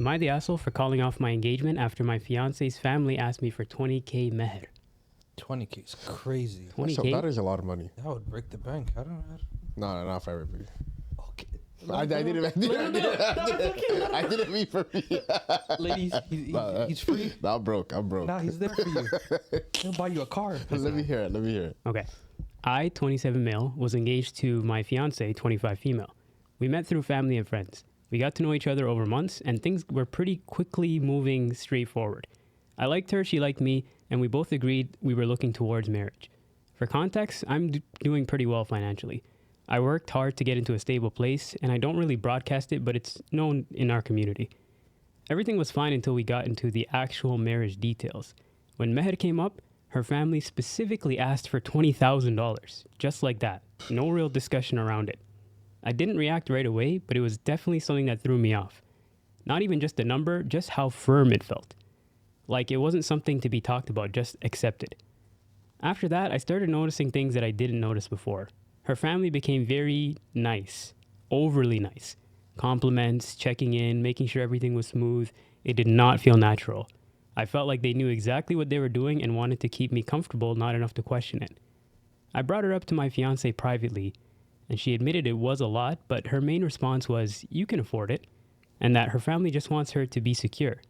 Am I the asshole for calling off my engagement after my fiance's family asked me for 20K Mehr? 20K is crazy. $20K? That is a lot of money. That would break the bank. I don't know. No, not for everybody. Okay. I didn't mean for me. Ladies, he's free. No, I'm broke. Nah, he's there for you. He'll buy you a car. Let me hear it. Okay. I, 27 male, was engaged to my fiance, 25 female. We met through family and friends. We got to know each other over months, and things were pretty quickly moving straightforward. I liked her, she liked me, and we both agreed we were looking towards marriage. For context, I'm doing pretty well financially. I worked hard to get into a stable place, and I don't really broadcast it, but it's known in our community. Everything was fine until we got into the actual marriage details. When Mehr came up, her family specifically asked for $20,000, just like that. No real discussion around it. I didn't react right away, but it was definitely something that threw me off. Not even just the number, just how firm it felt. Like it wasn't something to be talked about, just accepted. After that, I started noticing things that I didn't notice before. Her family became very nice, overly nice. Compliments, checking in, making sure everything was smooth. It did not feel natural. I felt like they knew exactly what they were doing and wanted to keep me comfortable, not enough to question it. I brought her up to my fiance privately, and she admitted it was a lot, but her main response was, "You can afford it," and that her family just wants her to be secure.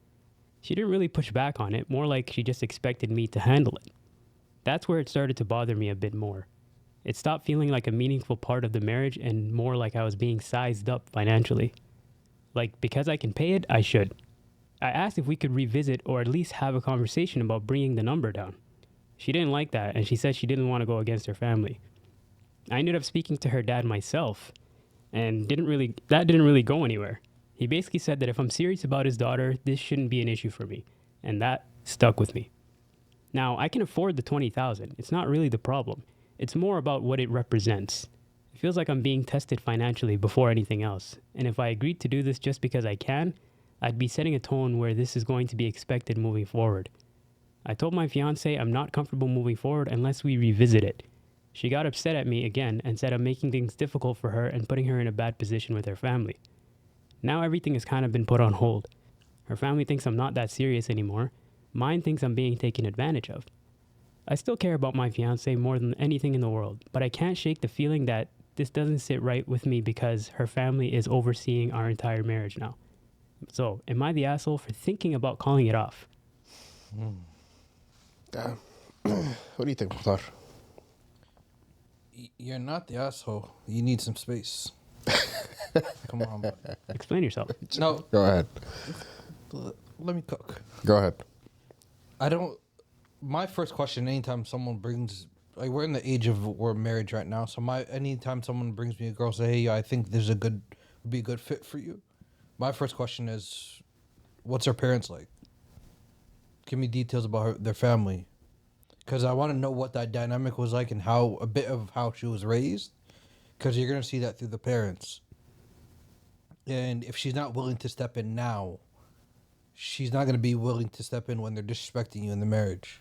She didn't really push back on it, more like she just expected me to handle it. That's where it started to bother me a bit more. It stopped feeling like a meaningful part of the marriage and more like I was being sized up financially. Like, because I can pay it, I should. I asked if we could revisit or at least have a conversation about bringing the number down. She didn't like that, and she said she didn't want to go against her family. I ended up speaking to her dad myself, and that didn't really go anywhere. He basically said that if I'm serious about his daughter, this shouldn't be an issue for me, and that stuck with me. Now, I can afford the $20,000. It's not really the problem. It's more about what it represents. It feels like I'm being tested financially before anything else, and if I agreed to do this just because I can, I'd be setting a tone where this is going to be expected moving forward. I told my fiance I'm not comfortable moving forward unless we revisit it. She got upset at me again and said I'm making things difficult for her and putting her in a bad position with her family. Now everything has kind of been put on hold. Her family thinks I'm not that serious anymore. Mine thinks I'm being taken advantage of. I still care about my fiance more than anything in the world, but I can't shake the feeling that this doesn't sit right with me because her family is overseeing our entire marriage now. So, am I the asshole for thinking about calling it off? Damn. What do you think, Mukhtar? You're not the asshole. You need some space. Come on, bro. Explain yourself. No, Go ahead. let me cook. Go ahead. My first question, anytime someone brings, like, we're in the age of we're marriage right now, so anytime someone brings me a girl, say, hey, I think there's would be a good fit for you. My first question is, what's her parents like? Give me details about their family. Because I want to know what that dynamic was like and a bit of how she was raised. Because you're going to see that through the parents. And if she's not willing to step in now, she's not going to be willing to step in when they're disrespecting you in the marriage.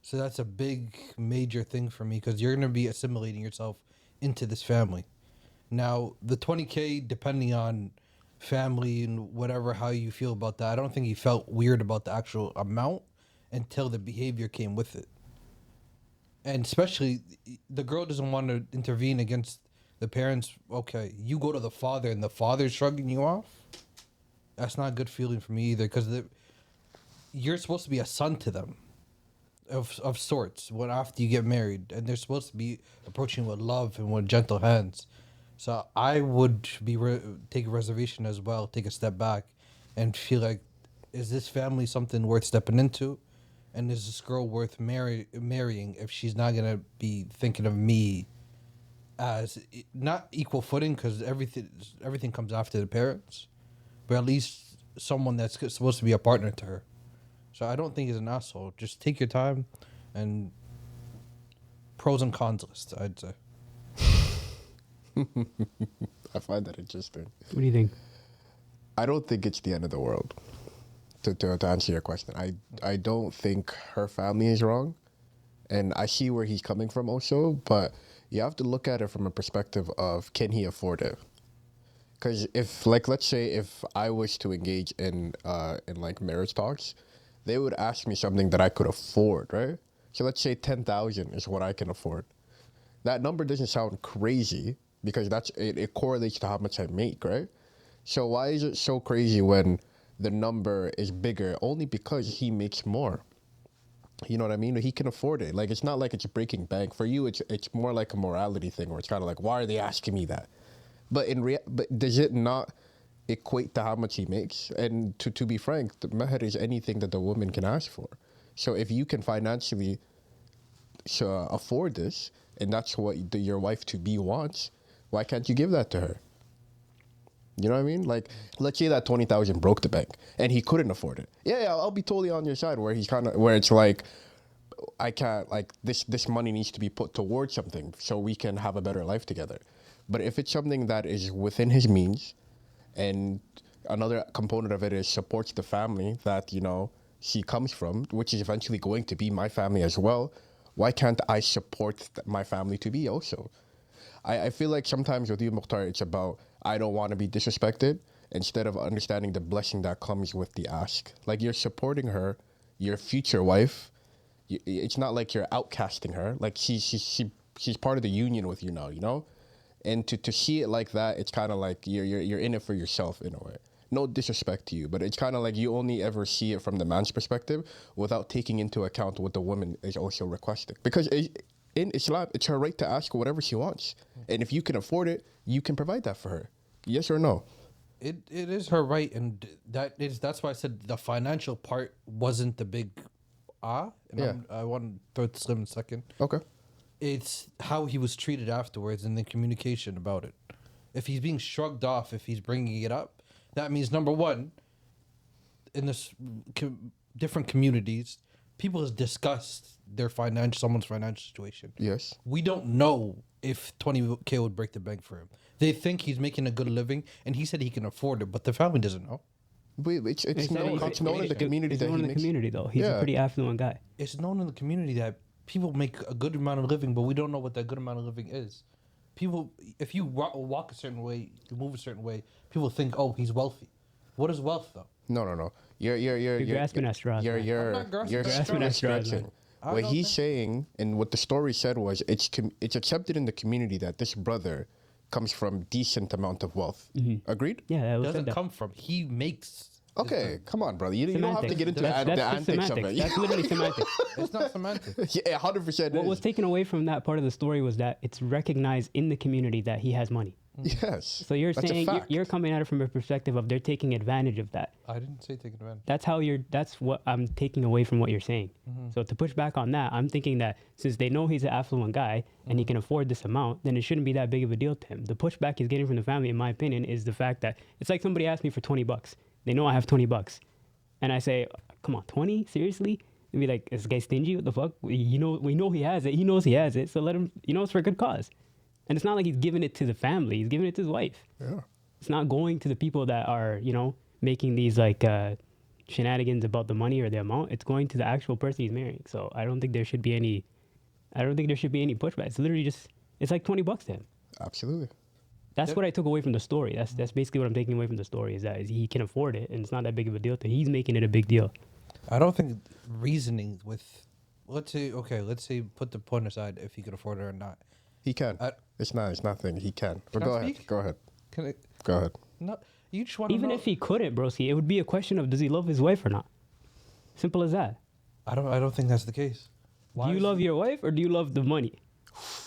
So that's a big, major thing for me because you're going to be assimilating yourself into this family. Now, the 20K, depending on family and whatever, how you feel about that, I don't think he felt weird about the actual amount until the behavior came with it. And especially, the girl doesn't want to intervene against the parents. Okay, you go to the father and the father's shrugging you off. That's not a good feeling for me either because you're supposed to be a son to them of sorts when after you get married. And they're supposed to be approaching with love and with gentle hands. So I would take a reservation as well, take a step back and feel like, is this family something worth stepping into? And is this girl worth marrying if she's not going to be thinking of me as not equal footing because everything comes after the parents, but at least someone that's supposed to be a partner to her. So I don't think he's an asshole. Just take your time and pros and cons list, I'd say. I find that interesting. What do you think? I don't think it's the end of the world. To answer your question, I don't think her family is wrong, and I see where he's coming from also, but you have to look at it from a perspective of, can he afford it? Because if, like, let's say if I was to engage in like marriage talks, they would ask me something that I could afford, right? So let's say 10,000 is what I can afford. That number doesn't sound crazy because it correlates to how much I make, right? So why is it so crazy when the number is bigger? Only because he makes more. You know what I mean? He can afford it. Like, it's not like it's breaking bank. For you, it's more like a morality thing where it's kind of like, why are they asking me that? But but does it not equate to how much he makes? And to be frank, the meher is anything that the woman can ask for. So if you can financially afford this, and that's what your wife to be wants, why can't you give that to her? You know what I mean? Like, let's say that 20,000 broke the bank and he couldn't afford it. Yeah, I'll be totally on your side where it's like, I can't, like, this money needs to be put towards something so we can have a better life together. But if it's something that is within his means, and another component of it is supports the family that, you know, he comes from, which is eventually going to be my family as well, why can't I support my family to be also? I feel like sometimes with you, Mukhtar, it's about, I don't want to be disrespected, instead of understanding the blessing that comes with the ask. Like, you're supporting her, your future wife. It's not like you're outcasting her. Like, she's part of the union with you now, you know? And to see it like that, it's kind of like you're in it for yourself in a way. No disrespect to you, but it's kind of like you only ever see it from the man's perspective without taking into account what the woman is also requesting. Because in Islam, it's her right to ask whatever she wants. And if you can afford it, you can provide that for her. Yes or no? It is her right, and that's why I said the financial part wasn't the big and Yeah. I want to throw it to Slim in a second. Okay. It's how he was treated afterwards and the communication about it. If he's being shrugged off, if he's bringing it up, that means, number one, in this different communities, people has discussed someone's financial situation. Yes. We don't know if 20K would break the bank for him. They think he's making a good living, and he said he can afford it, but the family doesn't know. Wait, it's known in the community It's that known he in the makes. community, though. He's a pretty affluent guy. It's known in the community that people make a good amount of living, but we don't know what that good amount of living is. People, if you walk a certain way, you move a certain way, people think, oh, he's wealthy. What is wealth, though? No. You're grasping at straws, man. You're I'm not grasping you're at straws. Grasping at straws, stretching. I What don't he's think- saying and what the story said was it's accepted in the community that this brother comes from decent amount of wealth. Agreed? Yeah, that was said Doesn't that. come from. He makes. Okay, come on, brother. You don't have to Semantics. get into That's the just antics of semantics. it. That's literally semantics. It's not semantic. Yeah, 100%. What was taken away from that part of the story was that it's recognized in the community that he has money. Yes. So you're That's a saying fact. you're coming at it from a perspective of they're taking advantage of that. I didn't say take advantage. That's what I'm taking away from what you're saying. So to push back on that, I'm thinking that since they know he's an affluent guy and he can afford this amount, then it shouldn't be that big of a deal to him. The pushback he's getting from the family, in my opinion, is the fact that it's like somebody asked me for $20. They know I have $20. And I say, come on, 20? Seriously? They'd be like, is this guy stingy? What the fuck? We know he has it. He knows he has it. So let him, it's for a good cause. And it's not like he's giving it to the family. He's giving it to his wife. Yeah. It's not going to the people that are, making these like shenanigans about the money or the amount. It's going to the actual person he's marrying. So I don't think there should be any pushback. It's literally it's like $20 to him. Absolutely. That's what I took away from the story. That's basically what I'm taking away from the story is that he can afford it and it's not that big of a deal to him. He's making it a big deal. I don't think reasoning with, let's say put the point aside if he could afford it or not. He can. It's nothing. He can. But Can I go ahead. speak? Go ahead. Can I? Go ahead. No, you just want to Even know. if he couldn't, broski, it would be a question of does he love his wife or not? Simple as that. I don't think that's the case. Do you love your wife or do you love the money?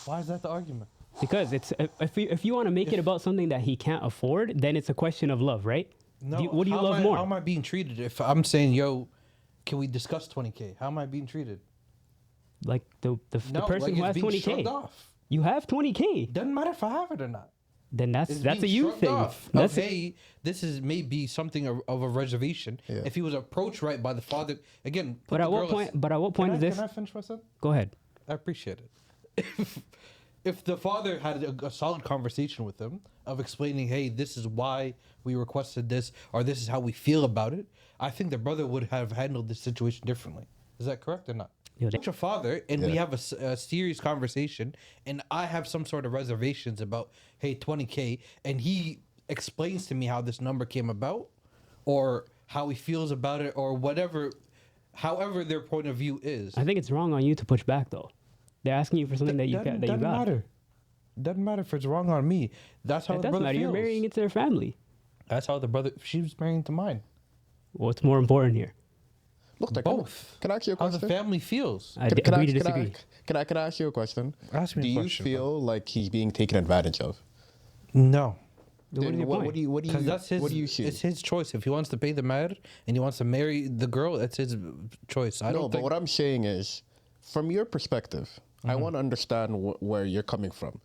Why is that the argument? Because it's if you want to make it about something that he can't afford, then it's a question of love, right? No. What do you love How more? am I being treated? If I'm saying, yo, can we discuss 20K? How am I being treated? Like the person like who it's has being 20K. shrugged off. You have 20K. Doesn't matter if I have it or not. Then that's It's a being you shrugged thing. off That's of, hey, this is maybe something of a reservation. Yeah. If he was approached right by the father, again. put But the at what girl point? as- But at what point is this? Can I finish my sentence? Go ahead. I appreciate it. If the father had a solid conversation with him of explaining, hey, this is why we requested this, or this is how we feel about it, I think the brother would have handled this situation differently. Is that correct or not? Yo, Approach a father and we Yeah. have a serious conversation, and I have some sort of reservations about, hey, 20K, and he explains to me how this number came about, or how he feels about it, or whatever, however their point of view is. I think it's wrong on you to push back though. They're asking you for something that you got. That you doesn't got. matter. Doesn't matter if it's wrong on me. That's how It the doesn't brother matter. feels. You're marrying into their family. That's how the brother. She was marrying to mine. What's more important here? Look, Both. Can I ask you a How question? the family feels. I Can agree I, to can, I, disagree. can I ask you a question? Ask me Do a you question, feel like he's being taken advantage of? No. Then Then your what point? do you Because that's his. what do you see? It's his choice. If he wants to pay the Mehr and he wants to marry the girl, that's his choice. I No, don't but think. what I'm saying is, from your perspective, I want to understand where you're coming from.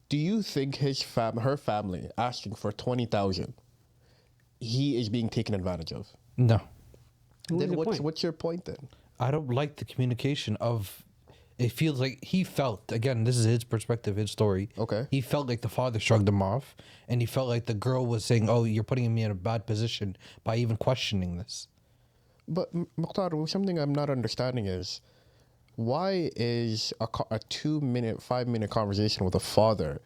Do you think her family asking for 20,000, he is being taken advantage of? No. What was Then your point? what's your point then? I don't like the communication of. It feels like he felt, again, this is his perspective, his story. Okay. He felt like the father shrugged him off, and he felt like the girl was saying, "Oh, you're putting me in a bad position by even questioning this." But Mukhtar, something I'm not understanding is, why is a 2-minute, 5-minute conversation with a father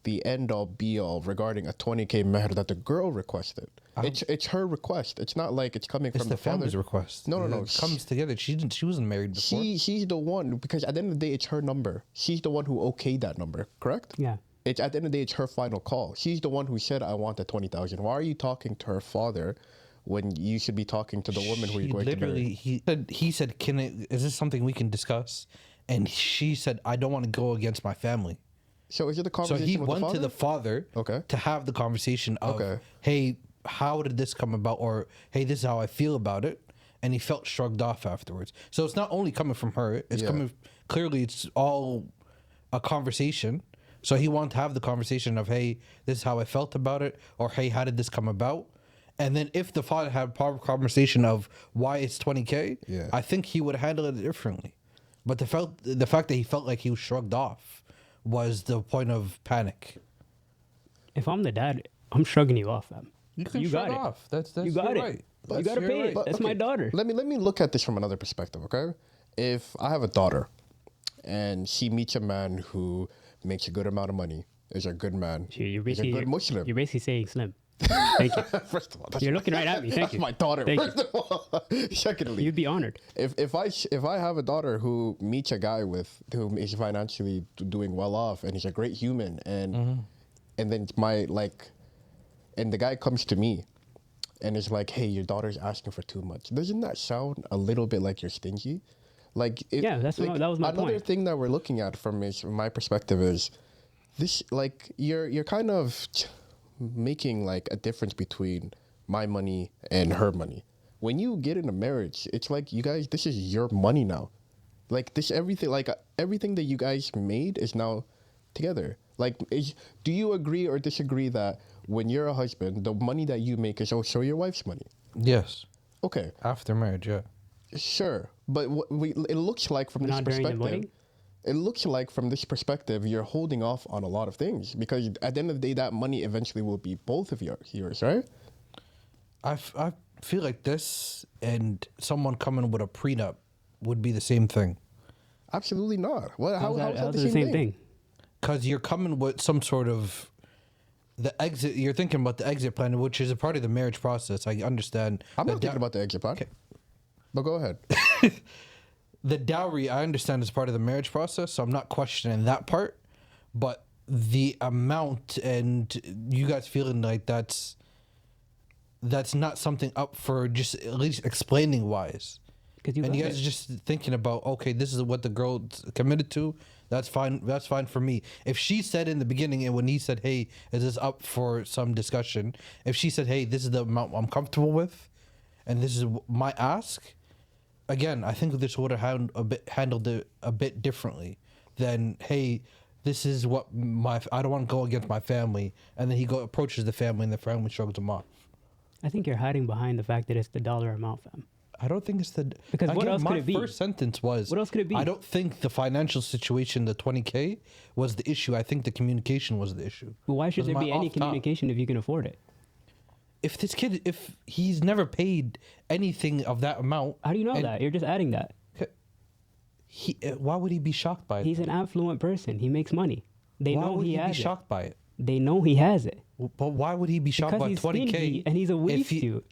the end all be all regarding a 20K mehr that the girl requested? It's her request. It's not like it's coming It's from the the father. family's request. No. It comes together. She wasn't married before. She's the one, because at the end of the day, it's her number. She's the one who okayed that number, correct? Yeah. It's at the end of the day, it's her final call. She's the one who said, "I want the 20,000." Why are you talking to her father when you should be talking to the woman who you're going to marry? He said, is this something we can discuss? And she said, "I don't want to go against my family." So is it a So conversation he with went the to the father Okay. to have the conversation of, Okay. "Hey, how did this come about?" Or, "Hey, this is how I feel about it." And he felt shrugged off afterwards. So it's not only coming from her. It's Yeah. coming, clearly it's all a conversation. So he wanted to have the conversation of, "Hey, this is how I felt about it." Or, "Hey, how did this come about?" And then if the father had a proper conversation of why it's 20K, Yeah. I think he would handle it differently. But the fact that he felt like he was shrugged off was the point of panic. If I'm the dad, I'm shrugging you off, fam. You can got shrug it. off. That's You got you're it. right. You gotta You're pay right. it. That's my daughter. Let me look at this from another perspective, okay? If I have a daughter and she meets a man who makes a good amount of money, is a good man, You're is a basically good Muslim. You're basically saying slim. Thank you. First of all, that's You're looking right at me. Thank that's you. my daughter. Thank First of all, secondly, You'd be honored. if I have a daughter who meets a guy who is financially doing well off and he's a great human and then and the guy comes to me and is like, "Hey, your daughter's asking for too much." Doesn't that sound a little bit like you're stingy? Yeah, that was my another point. thing that we're looking at from my perspective is this, like, you're kind of making like a difference between my money and her money. When you get in a marriage, it's like, you guys, this is your money now. Like everything that you guys made is now together. Like, do you agree or disagree that when you're a husband, the money that you make is also your wife's money? Yes. Okay, After marriage, yeah. sure. But it looks like from this Not during the perspective, wedding? it looks like from this perspective, you're holding off on a lot of things because at the end of the day, that money eventually will be both of yours, right? I feel like this and someone coming with a prenup would be the same thing. Absolutely not. How is that How's the it same thing? Because you're coming with some sort of the exit. You're thinking about the exit plan, which is a part of the marriage process. I understand. I'm the not thinking about the exit plan. Okay. But go ahead. The dowry, I understand, is part of the marriage process, so I'm not questioning that part. But the amount and you guys feeling like that's not something up for just at least explaining wise. Because you And got you guys it. are just thinking about, okay, this is what the girl committed to. That's fine. That's fine for me. If she said in the beginning, and when he said, "Hey, is this up for some discussion?" If she said, "Hey, this is the amount I'm comfortable with, and this is my ask," again, I think this would have handled it a bit differently than, "Hey, this is what I don't want to go against my family," and then he approaches the family, and the family shrugs him off. I think you're hiding behind the fact that it's the dollar amount, fam. I don't think it's the Because what else could it be? My first sentence was, What else could it be? I don't think the financial situation, the 20K, was the issue. I think the communication was the issue. But why should Was there my be any off top. communication if you can afford it? If this kid, if he's never paid anything of that amount, How do you know and that? You're just adding that. why would he be shocked by it? He's an affluent person. He makes money. They Why know would he he be has it. shocked by it? They know he has it. But why would he be shocked Because by he's 20K? stingy and he's a waste you.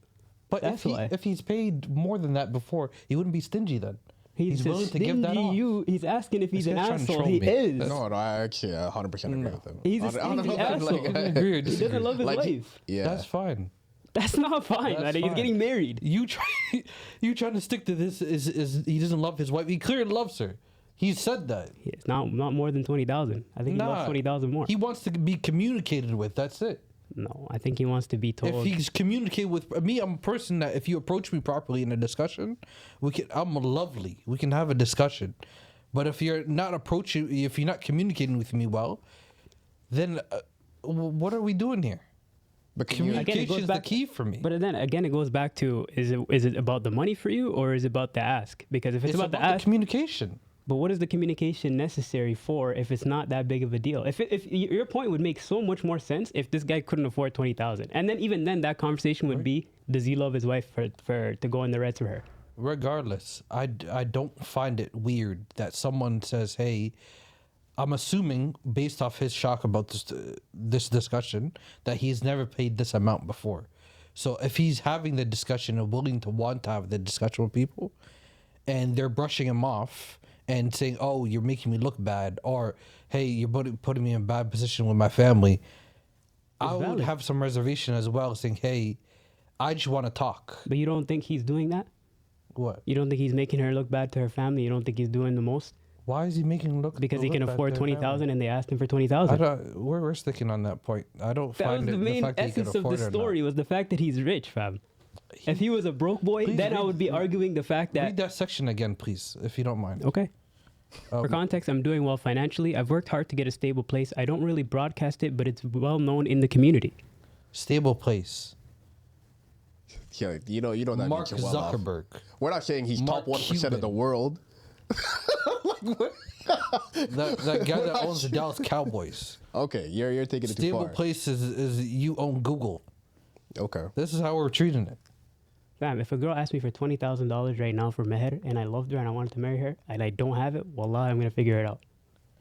But That's why. if he's paid more than that before, he wouldn't be stingy then. He's willing to give that off. He's asking if he's This an guy's trying to asshole. troll He me. is. No, I actually 100% agree with him. He's a I don't stingy know, asshole. Agree or He disagree? doesn't love his Like, wife. Yeah. That's fine. That's not fine, That's man. He's fine. getting married. You trying to stick to this is he doesn't love his wife. He clearly loves her. He said that. It's not more than 20,000. I think he loves 20,000 more. He wants to be communicated with. That's it. No, I think he wants to be told. If he's communicated with me, I'm a person that if you approach me properly in a discussion, I'm lovely. We can have a discussion. But if you're not if you're not communicating with me well, then what are we doing here? But can you, Communication is the key for me. But then again, it goes back to is it about the money for you or is it about the ask? Because if it's about the ask, communication. but what is the communication necessary for if it's not that big of a deal? If your point would make so much more sense if this guy couldn't afford 20,000, and then even then that conversation would be, does he love his wife for to go in the Reds for her? Regardless, I don't find it weird that someone says, "Hey," I'm assuming based off his shock about this discussion that he's never paid this amount before. So if he's having the discussion and willing to want to have the discussion with people, and they're brushing him off and saying, "Oh, you're making me look bad," or "Hey, you're putting me in a bad position with my family," I would valid. have some reservation as well, saying, "Hey, I just want to talk." But you don't think he's doing that? What? You don't think he's making her look bad to her family? You don't think he's doing the most Why is he making look? because he look can bad afford to the 20,000 family? and they asked him for 20,000? We're sticking on that point. I don't That was find the it main the fact that he can essence of afford the it or not. story was the fact that he's rich, fam. If he was a broke boy, Please then I read- would be arguing the fact that. Read that section again, please, if you don't mind. Okay. For context, I'm doing well financially. I've worked hard to get a stable place. I don't really broadcast it, but it's well known in the community. Stable place. yeah, you know that Mark means you're well off. Zuckerberg. We're not saying he's Mark top 1% of the Cuban. world. That guy that owns the Dallas Cowboys. Okay, you're taking it too Stable far. place is you own Google. Okay. This is how we're treating it. Fam, if a girl asked me for $20,000 right now for Mehr and I loved her and I wanted to marry her and I don't have it, wallah, I'm going to figure it out.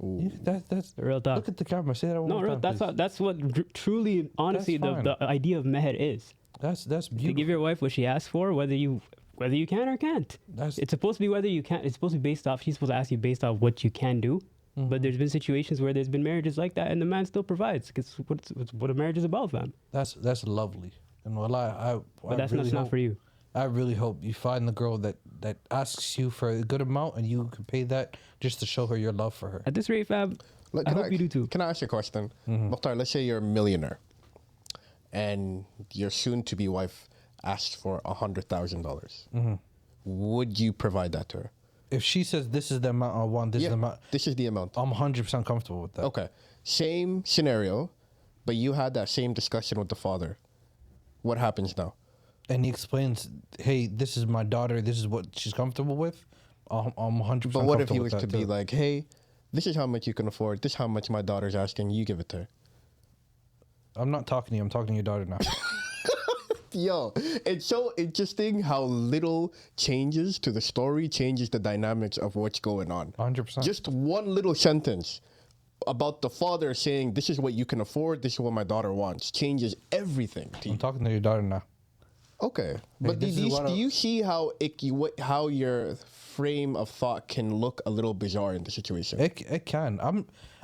Ooh. That's Real talk. Look at the camera. Say that one No, more real, time, please. that's what truly, honestly, fine. the idea of Mehr is. That's To beautiful. give your wife what she asks for, whether you can or can't. It's supposed to be whether you can. It's supposed to be based off. She's supposed to ask you based off what you can do. Mm-hmm. But there's been situations where there's been marriages like that, and the man still provides. Because what a marriage is about, fam. That's lovely. And wallah, But that's really not hope, for you. I really hope you find the girl that asks you for a good amount and you can pay that just to show her your love for her. At this rate, fam, Look, I can hope you do too. Can I ask you a question? Mm-hmm. Mukhtar, let's say you're a millionaire and your soon-to-be wife asked for $100,000. Mm-hmm. Would you provide that to her? If she says this is the amount I want, this is the amount, This is the amount. I'm 100% comfortable with that. Okay. Same scenario, but you had that same discussion with the father. What happens now? And he explains, hey, this is my daughter. This is what she's comfortable with. I'm 100% But what if he comfortable was with to that be too. like, hey, this is how much you can afford. This is how much my daughter's asking. You give it to her. I'm not talking to you. I'm talking to your daughter now. Yo, it's so interesting how little changes to the story changes the dynamics of what's going on. 100%. Just one little sentence about the father saying, this is what you can afford, this is what my daughter wants, changes everything to I'm you. talking to your daughter now. Okay. But do this is what you see how how your frame of thought can look a little bizarre in the situation? It can.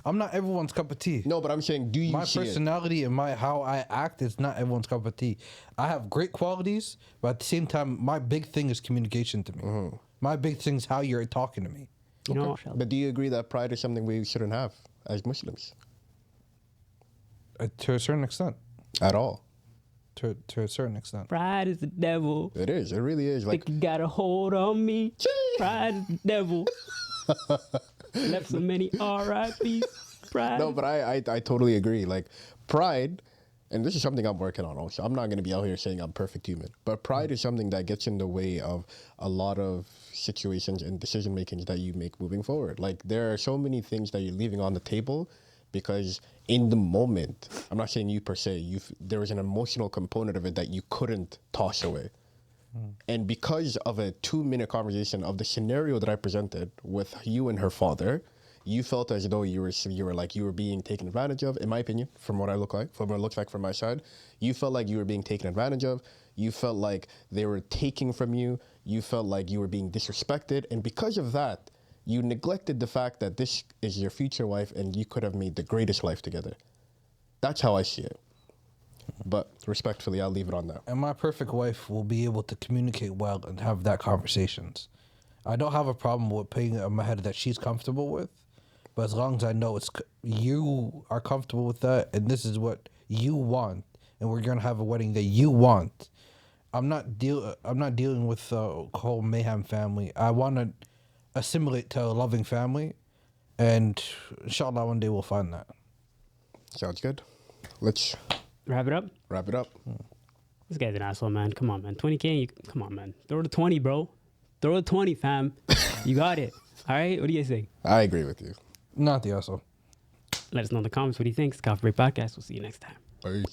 I'm not everyone's cup of tea. No, but I'm saying, do you My see it? personality and how I act is not everyone's cup of tea. I have great qualities, but at the same time, my big thing is communication to me. Mm-hmm. My big thing is how you're talking to me. You know, But do you agree that pride is something we shouldn't have as Muslims? To a certain extent. At all. To a certain extent. pride is the devil. It is. It really is. Like, Think you got a hold on me. Pride is the devil. Left so many R.I.P. Pride. no, but I totally agree. Like, pride, and this is something I'm working on also. I'm not going to be out here saying I'm perfect human, but pride is something that gets in the way of a lot of situations and decision makings that you make moving forward. Like, there are so many things that you're leaving on the table because in the moment, I'm not saying you per se, there was an emotional component of it that you couldn't toss away. And because of a 2-minute conversation of the scenario that I presented with you and her father, you felt as though you were being taken advantage of. In my opinion, from what it looks like from my side, you felt like you were being taken advantage of. You felt like they were taking from you. You felt like you were being disrespected, and because of that, you neglected the fact that this is your future wife, and you could have made the greatest life together. That's how I see it. But respectfully, I'll leave it on that. And my perfect wife will be able to communicate well and have that conversations. I don't have a problem with paying a mahar that she's comfortable with, but as long as I know you are comfortable with that, and this is what you want, and we're gonna have a wedding that you want, I'm not dealing with the whole mayhem family. I want to assimilate to a loving family, and inshallah one day we'll find that. Sounds good. Let's Wrap it up. wrap it up. This guy's an asshole, man. Come on, man. 20K. Come on, man. Throw the 20, bro. Throw the 20, fam. You got it. All right. What do you guys think? I agree with you. Not the asshole. Let us know in the comments what do you think. It's Coffee Break Podcast. We'll see you next time. Peace.